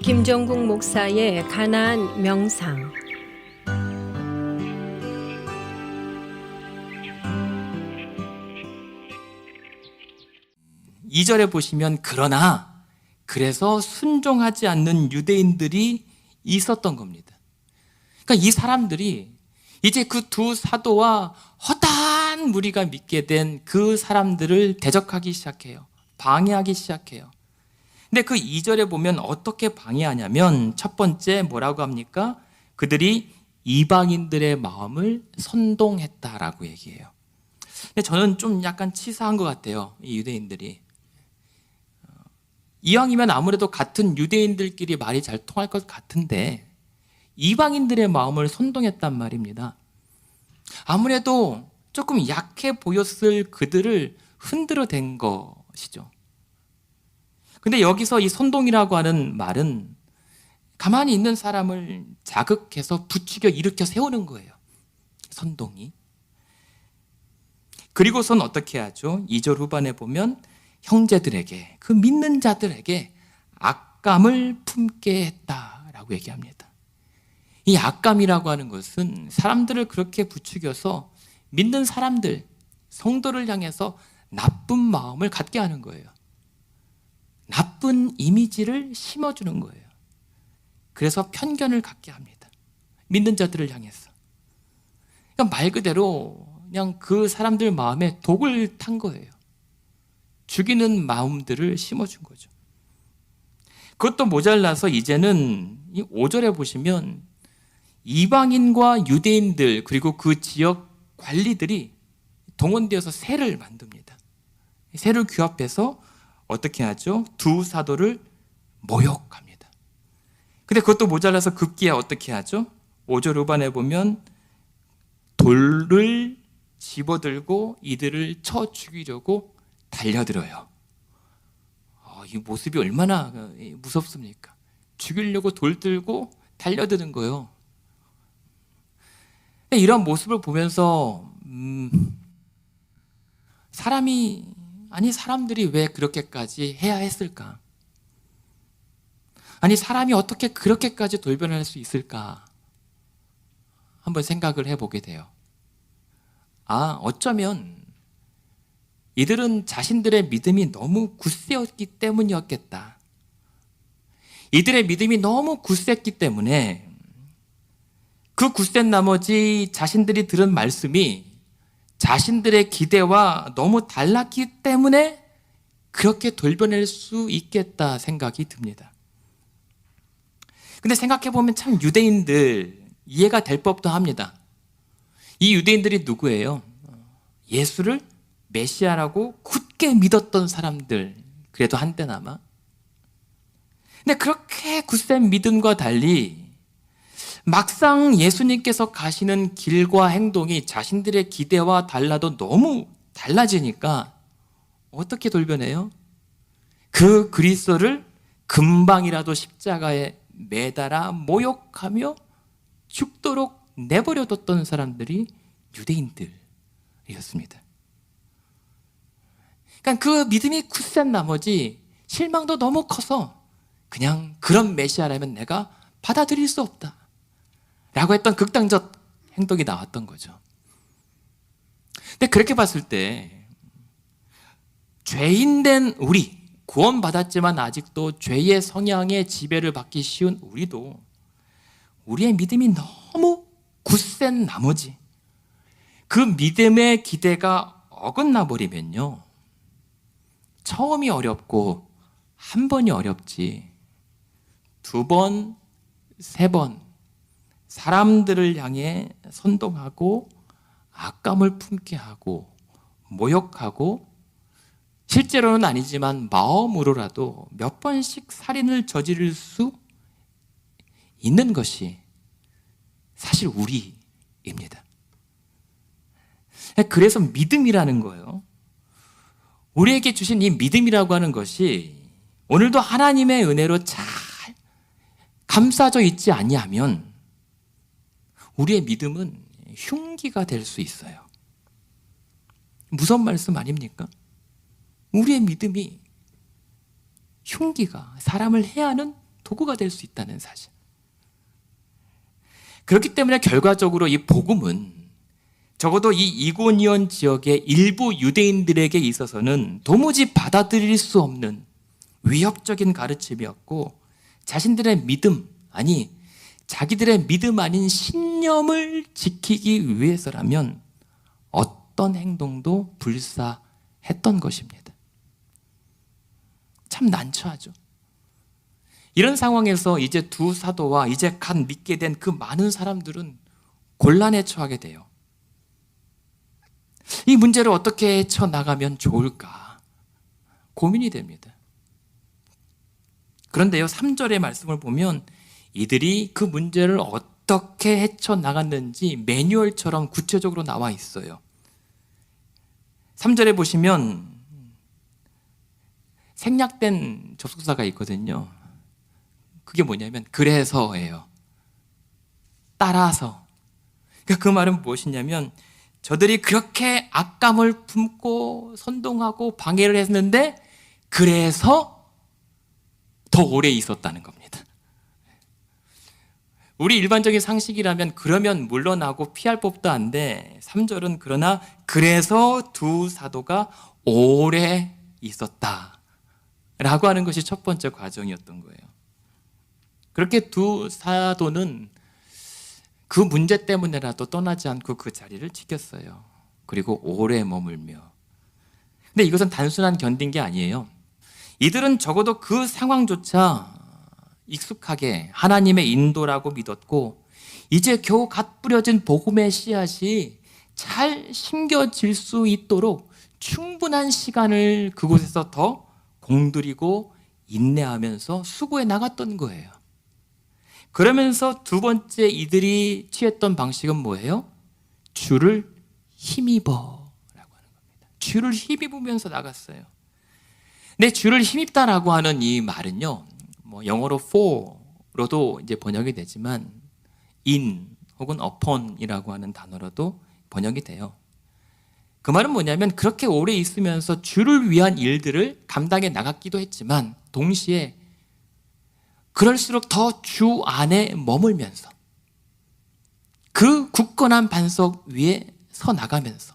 김종국 목사의 가나안 명상. 이절에 보시면 그래서 순종하지 않는 유대인들이 있었던 겁니다. 그러니까 이 사람들이 이제 그 두 사도와 허다한 무리가 믿게 된 그 사람들을 대적하기 시작해요. 방해하기 시작해요. 근데 그 2절에 보면 어떻게 방해하냐면 첫 번째 뭐라고 합니까? 그들이 이방인들의 마음을 선동했다라고 얘기해요. 근데 저는 좀 약간 치사한 것 같아요. 이 유대인들이. 이왕이면 아무래도 같은 유대인들끼리 말이 잘 통할 것 같은데 이방인들의 마음을 선동했단 말입니다. 아무래도 조금 약해 보였을 그들을 흔들어 댄 것이죠. 근데 여기서 이 선동이라고 하는 말은 가만히 있는 사람을 자극해서 부추겨 일으켜 세우는 거예요. 선동이. 그리고선 어떻게 하죠? 2절 후반에 보면 형제들에게, 그 믿는 자들에게 악감을 품게 했다라고 얘기합니다. 이 악감이라고 하는 것은 사람들을 그렇게 부추겨서 믿는 사람들, 성도를 향해서 나쁜 마음을 갖게 하는 거예요. 나쁜 이미지를 심어주는 거예요. 그래서 편견을 갖게 합니다. 믿는 자들을 향해서. 그러니까 말 그대로 그냥 그 사람들 마음에 독을 탄 거예요. 죽이는 마음들을 심어준 거죠. 그것도 모자라서 이제는 이 5절에 보시면 이방인과 유대인들 그리고 그 지역 관리들이 동원되어서 세를 만듭니다. 세를 규합해서 어떻게 하죠? 두 사도를 모욕합니다. 근데 그것도 모자라서 급기야 어떻게 하죠? 5절 후반에 보면 돌을 집어들고 이들을 쳐 죽이려고 달려들어요. 이 모습이 얼마나 무섭습니까? 죽이려고 돌 들고 달려드는 거예요. 이런 모습을 보면서 사람들이 왜 그렇게까지 해야 했을까? 사람이 어떻게 그렇게까지 돌변할 수 있을까? 한번 생각을 해보게 돼요. 어쩌면 이들은 자신들의 믿음이 너무 굳세었기 때문이었겠다. 이들의 믿음이 너무 굳셌기 때문에 그 굳센 나머지 자신들이 들은 말씀이 자신들의 기대와 너무 달랐기 때문에 그렇게 돌변할 수 있겠다 생각이 듭니다. 근데 생각해보면 참 유대인들 이해가 될 법도 합니다. 이 유대인들이 누구예요? 예수를 메시아라고 굳게 믿었던 사람들, 그래도 한때나마. 근데 그렇게 굳센 믿음과 달리 막상 예수님께서 가시는 길과 행동이 자신들의 기대와 달라도 너무 달라지니까 어떻게 돌변해요? 그 그리스도를 금방이라도 십자가에 매달아 모욕하며 죽도록 내버려뒀던 사람들이 유대인들이었습니다. 그러니까 그 믿음이 굳센 나머지 실망도 너무 커서 그냥 그런 메시아라면 내가 받아들일 수 없다 라고 했던 극단적 행동이 나왔던 거죠. 근데 그렇게 봤을 때 죄인된 우리, 구원받았지만 아직도 죄의 성향의 지배를 받기 쉬운 우리도 우리의 믿음이 너무 굳센 나머지 그 믿음의 기대가 어긋나 버리면요, 처음이 어렵고 한 번이 어렵지 두 번, 세 번 사람들을 향해 선동하고 악감을 품게 하고 모욕하고 실제로는 아니지만 마음으로라도 몇 번씩 살인을 저지를 수 있는 것이 사실 우리입니다. 그래서 믿음이라는 거예요. 우리에게 주신 이 믿음이라고 하는 것이 오늘도 하나님의 은혜로 잘 감싸져 있지 아니하면 우리의 믿음은 흉기가 될 수 있어요. 무서운 말씀 아닙니까? 우리의 믿음이 흉기가, 사람을 해하는 도구가 될 수 있다는 사실. 그렇기 때문에 결과적으로 이 복음은 적어도 이 이고니온 지역의 일부 유대인들에게 있어서는 도무지 받아들일 수 없는 위협적인 가르침이었고, 자신들의 믿음, 아니 자기들의 믿음 아닌 신념을 지키기 위해서라면 어떤 행동도 불사했던 것입니다. 참 난처하죠. 이런 상황에서 이제 두 사도와 이제 갓 믿게 된 그 많은 사람들은 곤란에 처하게 돼요. 이 문제를 어떻게 헤쳐나가면 좋을까 고민이 됩니다. 그런데요, 3절의 말씀을 보면 이들이 그 문제를 어떻게 헤쳐나갔는지 매뉴얼처럼 구체적으로 나와 있어요. 3절에 보시면 생략된 접속사가 있거든요. 그게 뭐냐면 그래서예요. 따라서. 그러니까 그 말은 무엇이냐면 저들이 그렇게 악감을 품고 선동하고 방해를 했는데 그래서 더 오래 있었다는 겁니다. 우리 일반적인 상식이라면 그러면 물러나고 피할 법도 한데 3절은 그러나 그래서 두 사도가 오래 있었다 라고 하는 것이 첫 번째 과정이었던 거예요. 그렇게 두 사도는 그 문제 때문에라도 떠나지 않고 그 자리를 지켰어요. 그리고 오래 머물며. 근데 이것은 단순한 견딘 게 아니에요. 이들은 적어도 그 상황조차 익숙하게 하나님의 인도라고 믿었고, 이제 겨우 갓 뿌려진 복음의 씨앗이 잘 심겨질 수 있도록 충분한 시간을 그곳에서 더 공들이고 인내하면서 수고해 나갔던 거예요. 그러면서 두 번째 이들이 취했던 방식은 뭐예요? 주를 힘입어 라고 하는 겁니다. 주를 힘입으면서 나갔어요. 근데 주를 힘입다라고 하는 이 말은요, 뭐 영어로 for로도 이제 번역이 되지만 in 혹은 upon이라고 하는 단어로도 번역이 돼요. 그 말은 뭐냐면 그렇게 오래 있으면서 주를 위한 일들을 감당해 나갔기도 했지만 동시에 그럴수록 더 주 안에 머물면서 그 굳건한 반석 위에 서 나가면서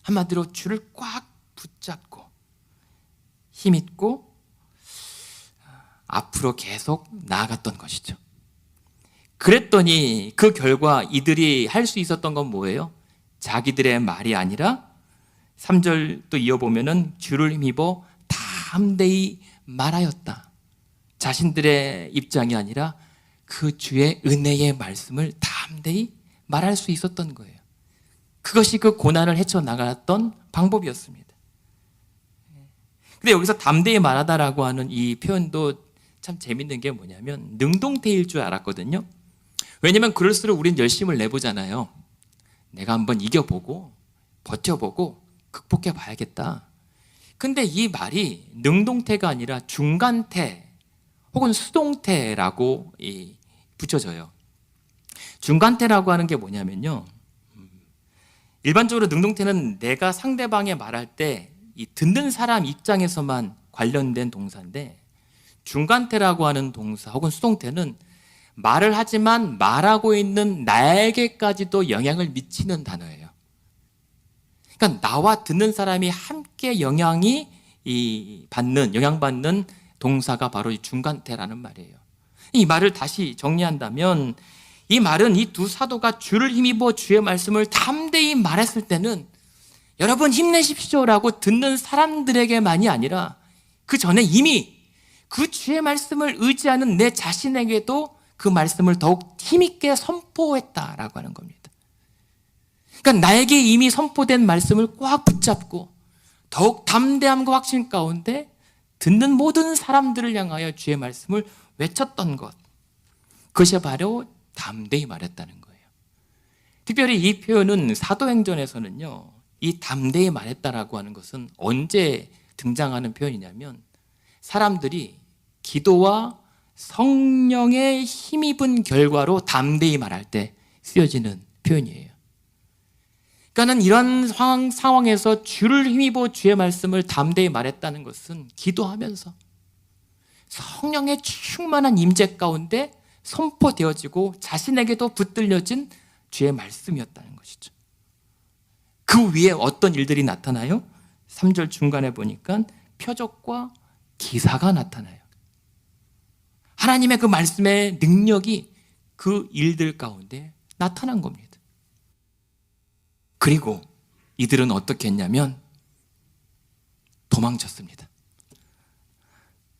한마디로 주를 꽉 붙잡고 힘있고 앞으로 계속 나아갔던 것이죠. 그랬더니 그 결과 이들이 할 수 있었던 건 뭐예요? 자기들의 말이 아니라 3절 또 이어보면은 주를 힘입어 담대히 말하였다. 자신들의 입장이 아니라 그 주의 은혜의 말씀을 담대히 말할 수 있었던 거예요. 그것이 그 고난을 헤쳐나갔던 방법이었습니다. 근데 여기서 담대히 말하다라고 하는 이 표현도 참 재밌는 게 뭐냐면 능동태일 줄 알았거든요. 왜냐면 그럴수록 우린 열심을 내보잖아요. 내가 한번 이겨보고 버텨보고 극복해 봐야겠다. 근데 이 말이 능동태가 아니라 중간태 혹은 수동태라고 붙여져요. 중간태라고 하는 게 뭐냐면요, 일반적으로 능동태는 내가 상대방의 말할 때 이 듣는 사람 입장에서만 관련된 동사인데, 중간태라고 하는 동사 혹은 수동태는 말을 하지만 말하고 있는 나에게까지도 영향을 미치는 단어예요. 그러니까 나와 듣는 사람이 함께 영향받는 동사가 바로 이 중간태라는 말이에요. 이 말을 다시 정리한다면 이 말은 이 두 사도가 주를 힘입어 주의 말씀을 담대히 말했을 때는 여러분 힘내십시오라고 듣는 사람들에게만이 아니라 그 전에 이미 그 주의 말씀을 의지하는 내 자신에게도 그 말씀을 더욱 힘있게 선포했다라고 하는 겁니다. 그러니까 나에게 이미 선포된 말씀을 꽉 붙잡고 더욱 담대함과 확신 가운데 듣는 모든 사람들을 향하여 주의 말씀을 외쳤던 것, 그것이 바로 담대히 말했다는 거예요. 특별히 이 표현은 사도행전에서는요, 이 담대히 말했다라고 하는 것은 언제 등장하는 표현이냐면 사람들이 기도와 성령의 힘입은 결과로 담대히 말할 때 쓰여지는 표현이에요. 그러니까는 이런 상황에서 주를 힘입어 주의 말씀을 담대히 말했다는 것은 기도하면서 성령의 충만한 임재 가운데 선포되어지고 자신에게도 붙들려진 주의 말씀이었다는 것이죠. 그 위에 어떤 일들이 나타나요? 3절 중간에 보니까 표적과 기사가 나타나요. 하나님의 그 말씀의 능력이 그 일들 가운데 나타난 겁니다. 그리고 이들은 어떻게 했냐면 도망쳤습니다.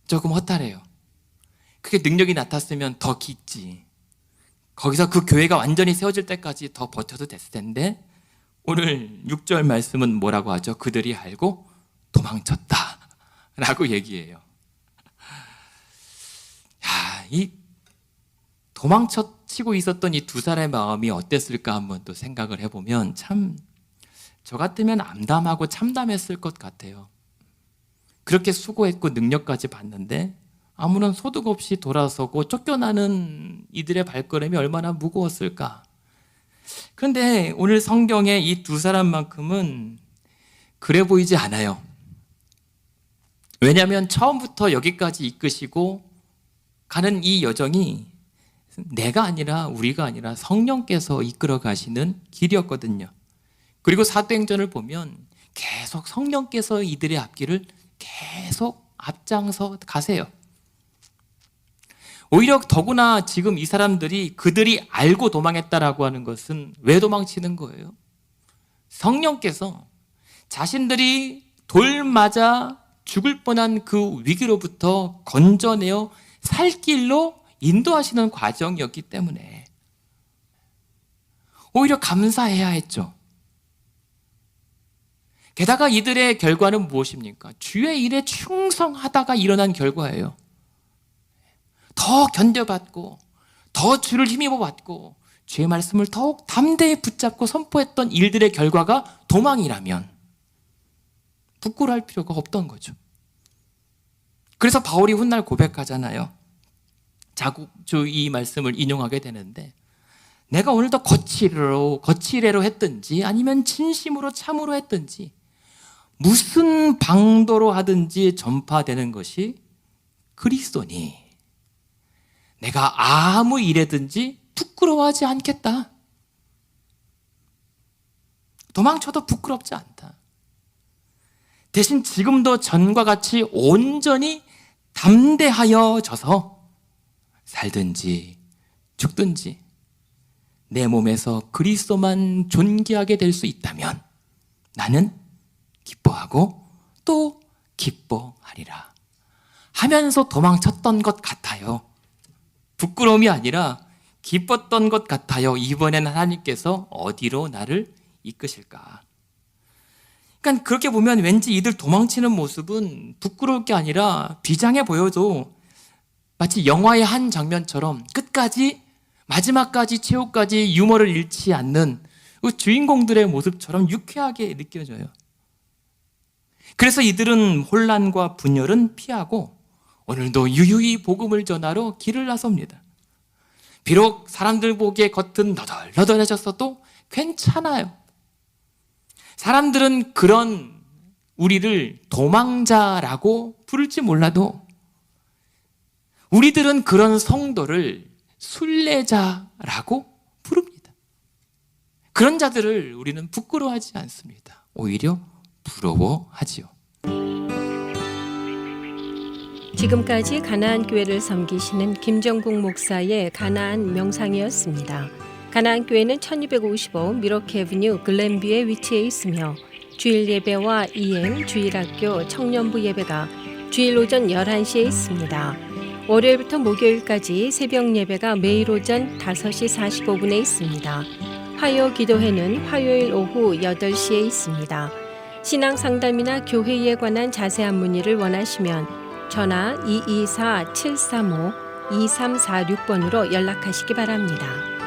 조금 허탈해요. 그게 능력이 나탔으면 더 깊지. 거기서 그 교회가 완전히 세워질 때까지 더 버텨도 됐을 텐데 오늘 6절 말씀은 뭐라고 하죠? 그들이 알고 도망쳤다 라고 얘기해요. 야, 이 도망치고 있었던 이 두 사람의 마음이 어땠을까 한번 또 생각을 해보면 참 저 같으면 암담하고 참담했을 것 같아요. 그렇게 수고했고 능력까지 봤는데 아무런 소득 없이 돌아서고 쫓겨나는 이들의 발걸음이 얼마나 무거웠을까. 그런데 오늘 성경에 이 두 사람만큼은 그래 보이지 않아요. 왜냐하면 처음부터 여기까지 이끄시고 가는 이 여정이 내가 아니라 우리가 아니라 성령께서 이끌어 가시는 길이었거든요. 그리고 사도행전을 보면 계속 성령께서 이들의 앞길을 계속 앞장서 가세요. 오히려 더구나 지금 이 사람들이 그들이 알고 도망했다라고 하는 것은 왜 도망치는 거예요? 성령께서 자신들이 돌 맞아 죽을 뻔한 그 위기로부터 건져내어 살 길로 인도하시는 과정이었기 때문에 오히려 감사해야 했죠. 게다가 이들의 결과는 무엇입니까? 주의 일에 충성하다가 일어난 결과예요. 더 견뎌받고 더 주를 힘입어 받고 주의 말씀을 더욱 담대히 붙잡고 선포했던 일들의 결과가 도망이라면 부끄러워할 필요가 없던 거죠. 그래서 바울이 훗날 고백하잖아요. 자국주 이 말씀을 인용하게 되는데 내가 오늘도 거칠애로 했든지 아니면 진심으로 참으로 했든지 무슨 방도로 하든지 전파되는 것이 그리스도니 내가 아무 일에든지 부끄러워하지 않겠다. 도망쳐도 부끄럽지 않다. 대신 지금도 전과 같이 온전히 담대하여져서 살든지 죽든지 내 몸에서 그리스도만 존귀하게 될 수 있다면 나는 기뻐하고 또 기뻐하리라 하면서 도망쳤던 것 같아요. 부끄러움이 아니라 기뻤던 것 같아요. 이번엔 하나님께서 어디로 나를 이끄실까? 그러니까 그렇게 보면 왠지 이들 도망치는 모습은 부끄러울 게 아니라 비장해 보여도 마치 영화의 한 장면처럼 끝까지 마지막까지 최후까지 유머를 잃지 않는 그 주인공들의 모습처럼 유쾌하게 느껴져요. 그래서 이들은 혼란과 분열은 피하고 오늘도 유유히 복음을 전하러 길을 나섭니다. 비록 사람들 보기에 겉은 너덜너덜해졌어도 괜찮아요. 사람들은 그런 우리를 도망자라고 부를지 몰라도 우리들은 그런 성도를 순례자라고 부릅니다. 그런 자들을 우리는 부끄러워하지 않습니다. 오히려 부러워하지요. 지금까지 가나안 교회를 섬기시는 김정국 목사의 가나안 명상이었습니다. 가나안 교회는 1255 미러키 애비뉴 글렌뷰에 위치해 있으며 주일 예배와 이행, 주일학교, 청년부 예배가 주일 오전 11시에 있습니다. 월요일부터 목요일까지 새벽 예배가 매일 오전 5시 45분에 있습니다. 화요 기도회는 화요일 오후 8시에 있습니다. 신앙 상담이나 교회에 관한 자세한 문의를 원하시면 전화 224-735-2346번으로 연락하시기 바랍니다.